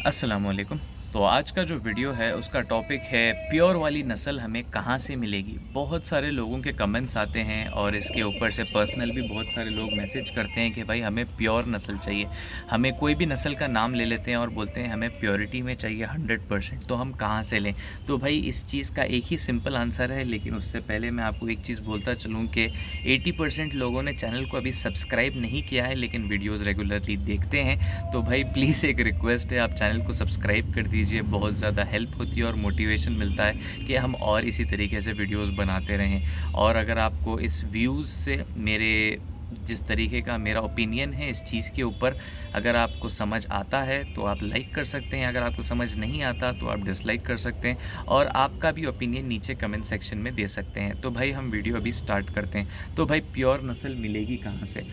अस्सलामुअलैकुम। तो आज का जो वीडियो है उसका टॉपिक है प्योर वाली नस्ल हमें कहाँ से मिलेगी। बहुत सारे लोगों के कमेंट्स आते हैं और इसके ऊपर से पर्सनल भी बहुत सारे लोग मैसेज करते हैं कि भाई हमें प्योर नस्ल चाहिए। हमें कोई भी नस्ल का नाम ले लेते हैं और बोलते हैं हमें प्योरिटी में चाहिए 100%, तो हम कहाँ से लें। तो भाई इस चीज़ का एक ही सिंपल आंसर है, लेकिन उससे पहले मैं आपको एक चीज़ बोलता चलूँ कि 80% लोगों ने चैनल को अभी सब्सक्राइब नहीं किया है लेकिन वीडियोज़ रेगुलरली देखते हैं। तो भाई प्लीज़ एक रिक्वेस्ट है, आप चैनल को सब्सक्राइब कर दीजिए। बहुत ज़्यादा हेल्प होती है और मोटिवेशन मिलता है कि हम और इसी तरीके से वीडियोस बनाते रहें। और अगर आपको इस व्यूज़ से मेरे जिस तरीके का मेरा ओपिनियन है इस चीज़ के ऊपर, अगर आपको समझ आता है तो आप लाइक कर सकते हैं, अगर आपको समझ नहीं आता तो आप डिसलाइक कर सकते हैं और आपका भी ओपिनियन नीचे कमेंट सेक्शन में दे सकते हैं। तो भाई हम वीडियो अभी स्टार्ट करते हैं। तो भाई प्योर नस्ल मिलेगी कहाँ से?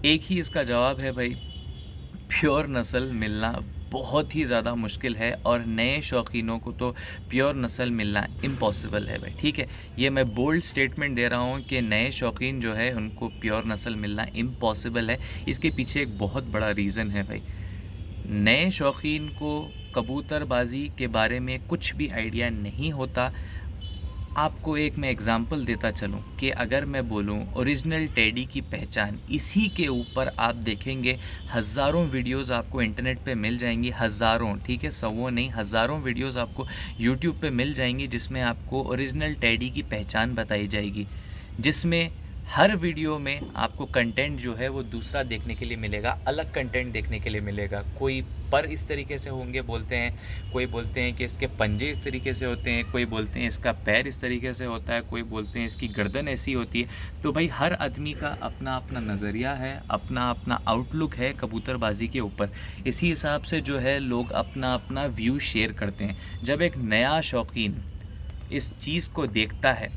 एक ही इसका जवाब है भाई, प्योर नस्ल मिलना बहुत ही ज़्यादा मुश्किल है और नए शौकीनों को तो प्योर नस्ल मिलना इम्पॉसिबल है भाई। ठीक है, ये मैं बोल्ड स्टेटमेंट दे रहा हूँ कि नए शौकीन जो है उनको प्योर नस्ल मिलना इम्पॉसिबल है। इसके पीछे एक बहुत बड़ा रीज़न है भाई। नए शौकीन को कबूतरबाजी के बारे में कुछ भी आइडिया नहीं होता। आपको एक मैं एग्ज़ाम्पल देता चलूँ कि अगर मैं बोलूँ ओरिजिनल टेडी की पहचान, इसी के ऊपर आप देखेंगे हज़ारों वीडियोस आपको इंटरनेट पे मिल जाएंगी, हज़ारों, ठीक है, सौों नहीं, हज़ारों वीडियोस आपको यूट्यूब पे मिल जाएंगी जिसमें आपको ओरिजिनल टेडी की पहचान बताई जाएगी, जिसमें हर वीडियो में आपको कंटेंट जो है वो दूसरा देखने के लिए मिलेगा, अलग कंटेंट देखने के लिए मिलेगा। कोई पर इस तरीके से होंगे बोलते हैं, कोई बोलते हैं कि इसके पंजे इस तरीके से होते हैं, कोई बोलते हैं इसका पैर इस तरीके से होता है, कोई बोलते हैं इसकी गर्दन ऐसी होती है। तो भाई हर आदमी का अपना अपना नज़रिया है, अपना अपना आउटलुक है कबूतरबाजी के ऊपर। इसी हिसाब से जो है लोग अपना अपना व्यू शेयर करते हैं। जब एक नया शौकीन इस चीज़ को देखता है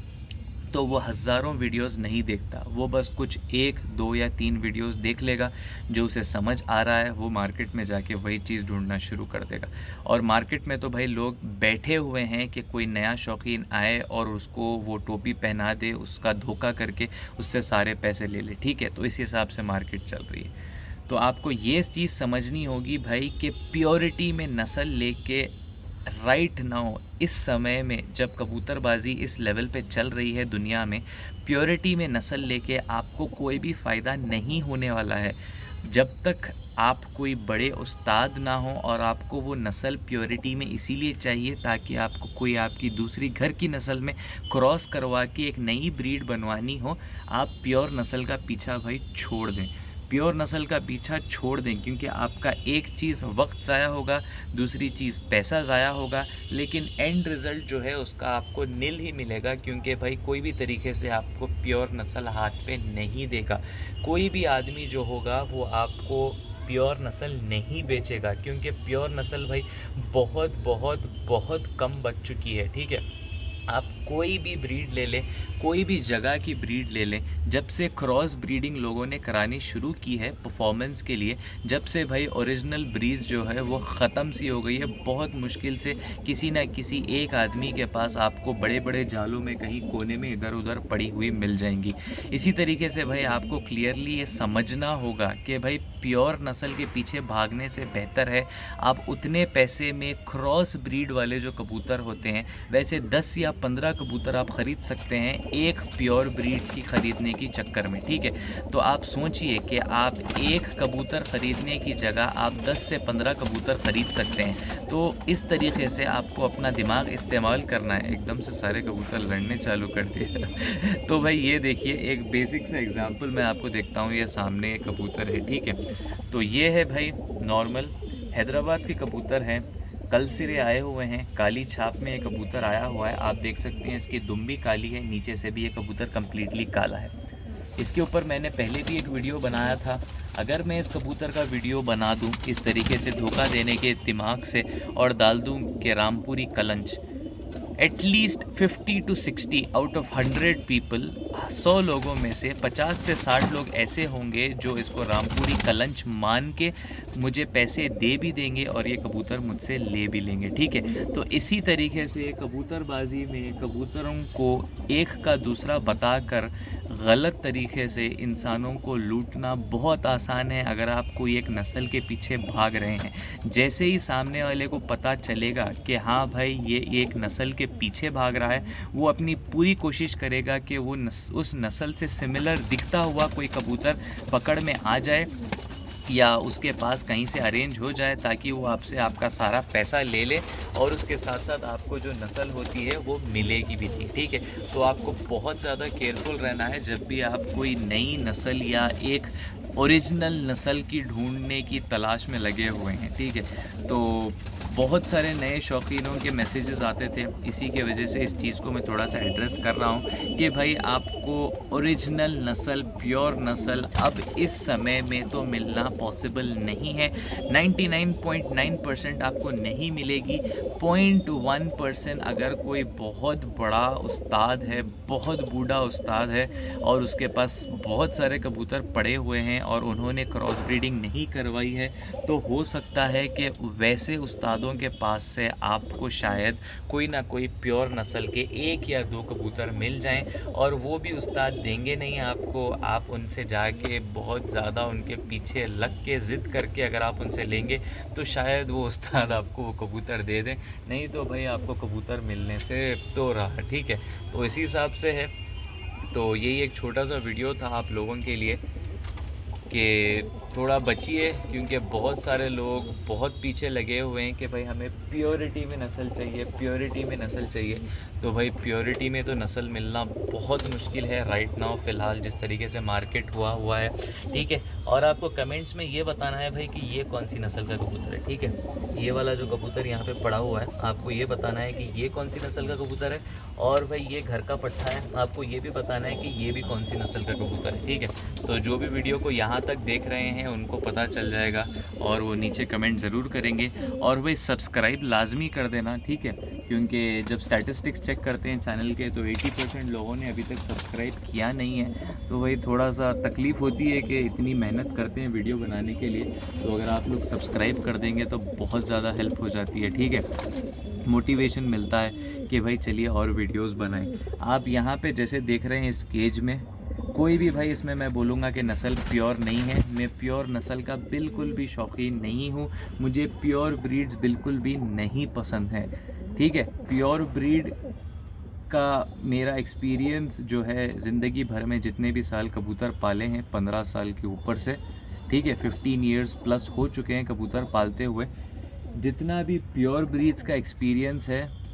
तो वो हज़ारों वीडियोस नहीं देखता, वो बस कुछ 1, 2 या 3 वीडियोस देख लेगा। जो उसे समझ आ रहा है वो मार्केट में जाके वही चीज़ ढूंढना शुरू कर देगा। और मार्केट में तो भाई लोग बैठे हुए हैं कि कोई नया शौकीन आए और उसको वो टोपी पहना दे, उसका धोखा करके उससे सारे पैसे ले ले। ठीक है, तो इस हिसाब से मार्केट चल रही है। तो आपको ये चीज़ समझनी होगी भाई कि प्योरिटी में नस्ल लेके राइट नाउ इस समय में जब कबूतरबाजी इस लेवल पे चल रही है दुनिया में, प्योरिटी में नस्ल लेके आपको कोई भी फ़ायदा नहीं होने वाला है। जब तक आप कोई बड़े उस्ताद ना हो और आपको वो नस्ल प्योरिटी में इसीलिए चाहिए ताकि आपको कोई आपकी दूसरी घर की नस्ल में क्रॉस करवा के एक नई ब्रीड बनवानी हो, आप प्योर नस्ल का पीछा भाई छोड़ दें। प्योर नस्ल का पीछा छोड़ दें, क्योंकि आपका एक चीज़ वक्त ज़ाया होगा, दूसरी चीज़ पैसा ज़ाया होगा, लेकिन एंड रिज़ल्ट जो है उसका आपको नील ही मिलेगा। क्योंकि भाई कोई भी तरीके से आपको प्योर नस्ल हाथ पे नहीं देगा। कोई भी आदमी जो होगा वो आपको प्योर नस्ल नहीं बेचेगा, क्योंकि प्योर नस्ल भाई बहुत बहुत बहुत कम बच चुकी है। ठीक है, आप कोई भी ब्रीड ले लें, कोई भी जगह की ब्रीड ले लें, जब से क्रॉस ब्रीडिंग लोगों ने करानी शुरू की है परफॉर्मेंस के लिए, जब से भाई ओरिजिनल ब्रीड जो है वो ख़त्म सी हो गई है। बहुत मुश्किल से किसी ना किसी एक आदमी के पास आपको बड़े बड़े जालों में कहीं कोने में इधर उधर पड़ी हुई मिल जाएंगी। इसी तरीके से भाई आपको क्लियरली ये समझना होगा कि भाई प्योर नस्ल के पीछे भागने से बेहतर है आप उतने पैसे में क्रॉस ब्रीड वाले जो कबूतर होते हैं, वैसे 10 या 15 कबूतर आप ख़रीद सकते हैं एक प्योर ब्रीड की ख़रीदने की चक्कर में। ठीक है, तो आप सोचिए कि आप एक कबूतर ख़रीदने की जगह आप 10 से 15 कबूतर ख़रीद सकते हैं। तो इस तरीके से आपको अपना दिमाग इस्तेमाल करना है। एकदम से सारे कबूतर लड़ने चालू कर दिए तो भाई ये देखिए एक बेसिक सा एग्जांपल मैं आपको देखता हूँ। ये सामने एक कबूतर है, ठीक है, तो ये है भाई नॉर्मल हैदराबाद के कबूतर हैं, कल सिरे आए हुए हैं, काली छाप में ये कबूतर आया हुआ है। आप देख सकते हैं इसकी दुम भी काली है, नीचे से भी ये कबूतर कम्प्लीटली काला है। इसके ऊपर मैंने पहले भी एक वीडियो बनाया था। अगर मैं इस कबूतर का वीडियो बना दूं इस तरीके से धोखा देने के दिमाग से और डाल दूं कि रामपुरी कलंच, at least 50 to 60 out of 100 people, 100 लोगों में से 50 से 60 लोग ऐसे होंगे जो इसको रामपुरी कलंच मान के मुझे पैसे दे भी देंगे और ये कबूतर मुझसे ले भी लेंगे, ठीक है। तो इसी तरीके से कबूतरबाजी में कबूतरों को एक का दूसरा बताकर गलत तरीके से इंसानों को लूटना बहुत आसान है। अगर आप कोई एक नस्ल के पीछे भाग रहे हैं, जैसे ही सामने वाले को पता चलेगा कि हाँ भाई ये एक नस्ल के पीछे भाग रहा है, वो अपनी पूरी कोशिश करेगा कि वो उस नस्ल से सिमिलर दिखता हुआ कोई कबूतर पकड़ में आ जाए या उसके पास कहीं से अरेंज हो जाए, ताकि वो आपसे आपका सारा पैसा ले ले और उसके साथ साथ आपको जो नस्ल होती है वो मिलेगी भी नहीं, ठीक है। तो आपको बहुत ज़्यादा केयरफुल रहना है जब भी आप कोई नई नस्ल या एक ओरिजिनल नस्ल की ढूंढने की तलाश में लगे हुए हैं, ठीक है। तो बहुत सारे नए शौकीनों के मैसेजेस आते थे, इसी के वजह से इस चीज़ को मैं थोड़ा सा एड्रेस कर रहा हूँ कि भाई आपको ओरिजिनल नस्ल, प्योर नस्ल अब इस समय में तो मिलना पॉसिबल नहीं है। 99.9% आपको नहीं मिलेगी। 0.1% अगर कोई बहुत बड़ा उस्ताद है, बहुत बूढ़ा उस्ताद है और उसके पास बहुत सारे कबूतर पड़े हुए हैं और उन्होंने क्रॉस ब्रीडिंग नहीं करवाई है, तो हो सकता है कि वैसे उस्तादों के पास से आपको शायद कोई ना कोई प्योर नस्ल के 1 या 2 कबूतर मिल जाएं, और वो भी उस्ताद देंगे नहीं आपको। आप उनसे जाके बहुत ज़्यादा उनके पीछे लग के ज़िद करके अगर आप उनसे लेंगे तो शायद वो उस्ताद आपको वो कबूतर दे दें, नहीं तो भाई आपको कबूतर मिलने से तो रहा, ठीक है। तो इसी हिसाब से है। तो यही एक छोटा सा वीडियो था आप लोगों के लिए कि थोड़ा बचिए, क्योंकि बहुत सारे लोग बहुत पीछे लगे हुए हैं कि भाई हमें प्योरिटी में नस्ल चाहिए, प्योरिटी में नस्ल चाहिए। तो भाई प्योरिटी में तो नस्ल मिलना बहुत मुश्किल है राइट नाउ, फ़िलहाल जिस तरीके से मार्केट हुआ है, ठीक है। और आपको कमेंट्स में ये बताना है भाई कि ये कौन सी नस्ल का कबूतर है, ठीक है। ये वाला जो कबूतर यहाँ पे पड़ा हुआ है, आपको ये बताना है कि ये कौन सी नस्ल का कबूतर है। और भाई ये घर का पट्टा है, आपको ये भी बताना है कि ये भी कौन सी नस्ल का कबूतर है, ठीक है। तो जो भी वीडियो को यहाँ तक देख रहे हैं उनको पता चल जाएगा और वो नीचे कमेंट ज़रूर करेंगे। और भाई सब्सक्राइब लाजमी कर देना, ठीक है, क्योंकि जब स्टैटिस्टिक्स चेक करते हैं चैनल के तो 80% लोगों ने अभी तक सब्सक्राइब किया नहीं है। तो भाई थोड़ा सा तकलीफ़ होती है कि इतनी मेहनत करते हैं वीडियो बनाने के लिए, तो अगर आप लोग सब्सक्राइब कर देंगे तो बहुत ज़्यादा हेल्प हो जाती है, ठीक है। मोटिवेशन मिलता है कि भाई चलिए और वीडियोस बनाएं। आप यहाँ पे जैसे देख रहे हैं इस केज में कोई भी भाई, इसमें मैं बोलूँगा कि नस्ल प्योर नहीं है। मैं प्योर नस्ल का बिल्कुल भी शौकीन नहीं हूँ, मुझे प्योर ब्रीड्स बिल्कुल भी नहीं पसंद है, ठीक है। प्योर ब्रीड का मेरा एक्सपीरियंस जो है ज़िंदगी भर में जितने भी साल कबूतर पाले हैं, 15 साल के ऊपर से, ठीक है, 15 ईयर्स प्लस हो चुके हैं कबूतर पालते हुए। जितना भी प्योर ब्रीड्स का एक्सपीरियंस है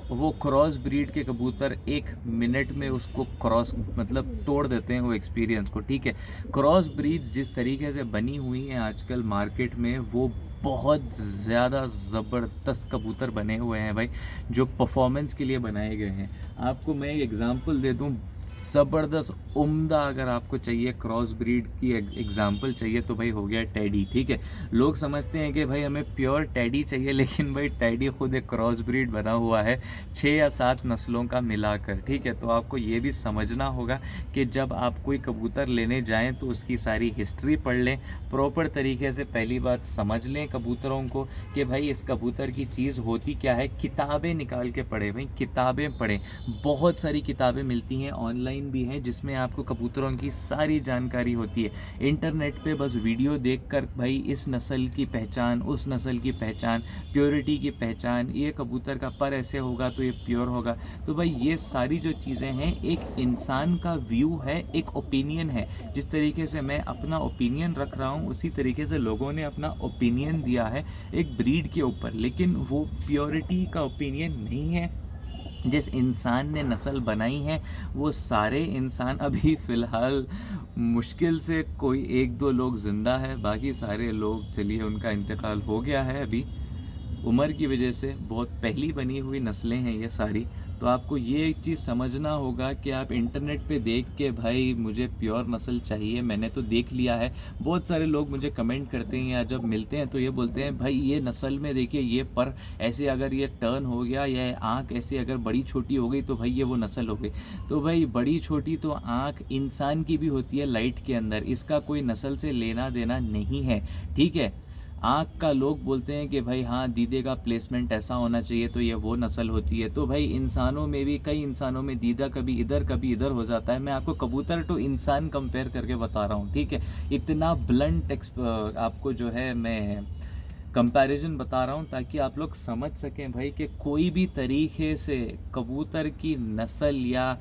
वो क्रॉस ब्रीड के कबूतर 1 मिनट में उसको क्रॉस मतलब तोड़ देते हैं वो एक्सपीरियंस को, ठीक है। क्रॉस ब्रीड्स जिस तरीके से बनी हुई हैं आजकल मार्केट में, वो बहुत ज़्यादा ज़बरदस्त कबूतर बने हुए हैं भाई, जो परफॉर्मेंस के लिए बनाए गए हैं। आपको मैं एक एग्ज़ाम्पल दे दूं, ज़बरदस्त उम्दा अगर आपको चाहिए क्रॉस ब्रीड की एग्जांपल चाहिए तो भाई हो गया टैडी, ठीक है। लोग समझते हैं कि भाई हमें प्योर टैडी चाहिए, लेकिन भाई टैडी खुद एक क्रॉस ब्रीड बना हुआ है 6 या 7 नस्लों का मिलाकर, ठीक है। तो आपको ये भी समझना होगा कि जब आप कोई कबूतर लेने जाएं तो उसकी सारी हिस्ट्री पढ़ लें, प्रॉपर तरीके से पहली बात समझ लें कबूतरों को कि भाई इस कबूतर की चीज़ होती क्या है। किताबें निकाल के पढ़ें भाई, किताबें पढ़ें, बहुत सारी किताबें मिलती हैं, ऑनलाइन भी हैं, जिसमें आपको कबूतरों की सारी जानकारी होती है। इंटरनेट पे बस वीडियो देखकर भाई इस नस्ल की पहचान, उस नस्ल की पहचान, प्योरिटी की पहचान, ये कबूतर का पर ऐसे होगा तो ये प्योर होगा। तो भाई ये सारी जो चीज़ें हैं एक इंसान का व्यू है, एक ओपिनियन है। जिस तरीके से मैं अपना ओपिनियन रख रहा हूँ उसी तरीके से लोगों ने अपना ओपिनियन दिया है एक ब्रीड के ऊपर, लेकिन वो प्योरिटी का ओपिनियन नहीं है। जिस इंसान ने नस्ल बनाई है वो सारे इंसान अभी फ़िलहाल मुश्किल से कोई 1-2 लोग ज़िंदा है, बाकी सारे लोग चलिए उनका इंतकाल हो गया है अभी, उम्र की वजह से बहुत पहली बनी हुई नस्लें हैं ये सारी। तो आपको ये एक चीज़ समझना होगा कि आप इंटरनेट पे देख के भाई मुझे प्योर नस्ल चाहिए, मैंने तो देख लिया है। बहुत सारे लोग मुझे कमेंट करते हैं या जब मिलते हैं तो ये बोलते हैं भाई ये नस्ल में देखिए ये पर ऐसे अगर ये टर्न हो गया या आँख ऐसे अगर बड़ी छोटी हो गई तो भाई ये वो नस्ल हो गई। तो भाई बड़ी छोटी तो आँख इंसान की भी होती है लाइट के अंदर, इसका कोई नस्ल से लेना देना नहीं है, ठीक है। आँख का लोग बोलते हैं कि भाई हाँ दीदे का प्लेसमेंट ऐसा होना चाहिए तो ये वो नस्ल होती है। तो भाई इंसानों में भी कई इंसानों में दीदा कभी इधर हो जाता है। मैं आपको कबूतर टू इंसान कंपेयर करके बता रहा हूँ, ठीक है। इतना ब्लंट आपको जो है मैं कंपैरिजन बता रहा हूँ ताकि आप लोग समझ सकें भाई कि कोई भी तरीके से कबूतर की नस्ल या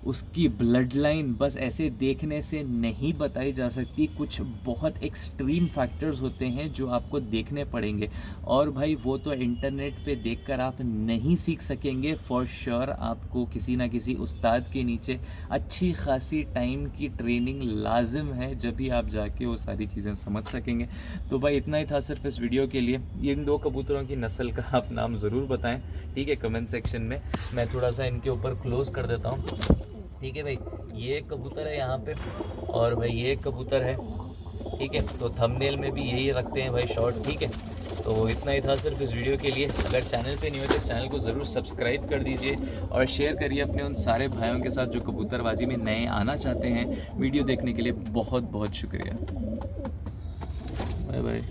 उसकी ब्लड लाइन बस ऐसे देखने से नहीं बताई जा सकती। कुछ बहुत एक्सट्रीम फैक्टर्स होते हैं जो आपको देखने पड़ेंगे और भाई वो तो इंटरनेट पे देखकर आप नहीं सीख सकेंगे। फॉर श्योर आपको किसी ना किसी उस्ताद के नीचे अच्छी खासी टाइम की ट्रेनिंग लाजिम है, जब भी आप जाके वो सारी चीज़ें समझ सकेंगे। तो भाई इतना ही था सिर्फ इस वीडियो के लिए। इन 2 कबूतरों की नस्ल का आप नाम ज़रूर बताएं, ठीक है, कमेंट सेक्शन में। मैं थोड़ा सा इनके ऊपर क्लोज़ कर देता हूँ, ठीक है भाई। ये एक कबूतर है यहाँ पे और भाई ये एक कबूतर है, ठीक है। तो थंबनेल में भी यही रखते हैं भाई शॉर्ट, ठीक है। तो इतना ही था सिर्फ इस वीडियो के लिए। अगर चैनल पे नहीं हो तो इस चैनल को ज़रूर सब्सक्राइब कर दीजिए और शेयर करिए अपने उन सारे भाइयों के साथ जो कबूतरबाजी में नए आना चाहते हैं। वीडियो देखने के लिए बहुत बहुत शुक्रिया। Bye bye.